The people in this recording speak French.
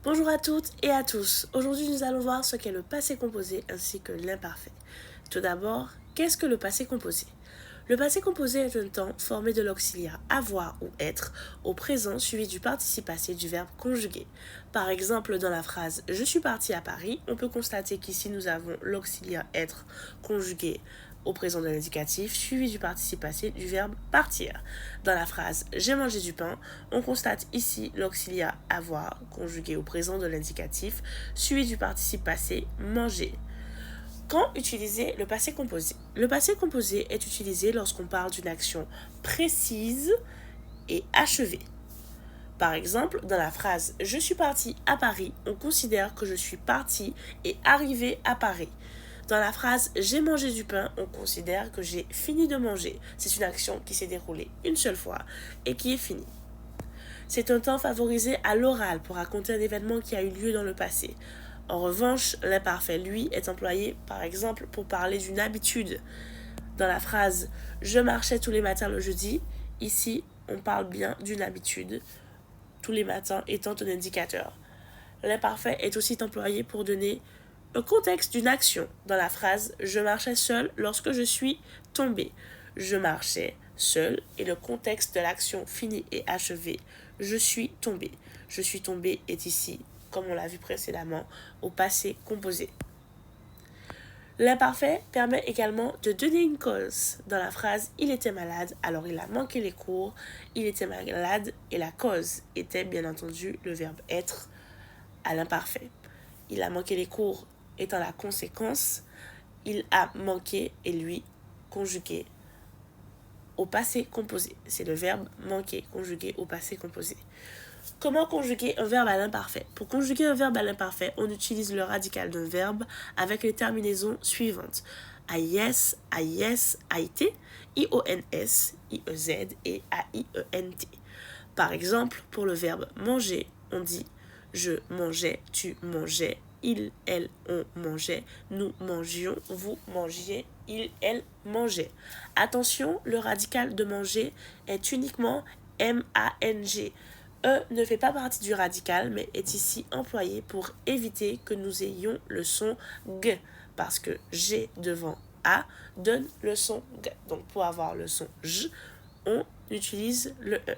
Bonjour à toutes et à tous. Aujourd'hui, nous allons voir ce qu'est le passé composé ainsi que l'imparfait. Tout d'abord, qu'est-ce que le passé composé? Le passé composé est un temps formé de l'auxiliaire avoir ou être au présent suivi du participe passé du verbe conjugué. Par exemple, dans la phrase « Je suis parti à Paris », on peut constater qu'ici nous avons l'auxiliaire être conjugué au présent de l'indicatif suivi du participe passé du verbe partir. Dans la phrase « J'ai mangé du pain », on constate ici l'auxiliaire avoir conjugué au présent de l'indicatif suivi du participe passé manger. Quand utiliser le passé composé? Le passé composé est utilisé lorsqu'on parle d'une action précise et achevée. Par exemple, dans la phrase « Je suis parti à Paris », on considère que je suis parti et arrivé à Paris. Dans la phrase « J'ai mangé du pain », on considère que j'ai fini de manger. C'est une action qui s'est déroulée une seule fois et qui est finie. C'est un temps favorisé à l'oral pour raconter un événement qui a eu lieu dans le passé. En revanche, l'imparfait, lui, est employé, par exemple, pour parler d'une habitude. Dans la phrase « Je marchais tous les matins le jeudi », ici, on parle bien d'une habitude, tous les matins étant un indicateur. L'imparfait est aussi employé pour donner un contexte d'une action. Dans la phrase « Je marchais seul lorsque je suis tombé ». Je marchais seul et le contexte de l'action finie et achevée. Je suis tombé. Je suis tombé est ici, comme on l'a vu précédemment, au passé composé. L'imparfait permet également de donner une cause. Dans la phrase « Il était malade, alors il a manqué les cours », il était malade et la cause était bien entendu le verbe être à l'imparfait. Il a manqué les cours étant la conséquence, il a manqué et lui conjugué au passé composé. C'est le verbe manquer conjugué au passé composé. Comment conjuguer un verbe à l'imparfait? Pour conjuguer un verbe à l'imparfait, on utilise le radical d'un verbe avec les terminaisons suivantes. AIS, AIS, AIT, IONS, IEZ et AIENT. Par exemple, pour le verbe manger, on dit je mangeais, tu mangeais, il, elle, on mangeait, nous mangions, vous mangiez, il, elle mangeait. Attention, le radical de manger est uniquement M-A-N-G. E ne fait pas partie du radical, mais est ici employé pour éviter que nous ayons le son G, parce que G devant A donne le son G. Donc pour avoir le son J, on utilise le E.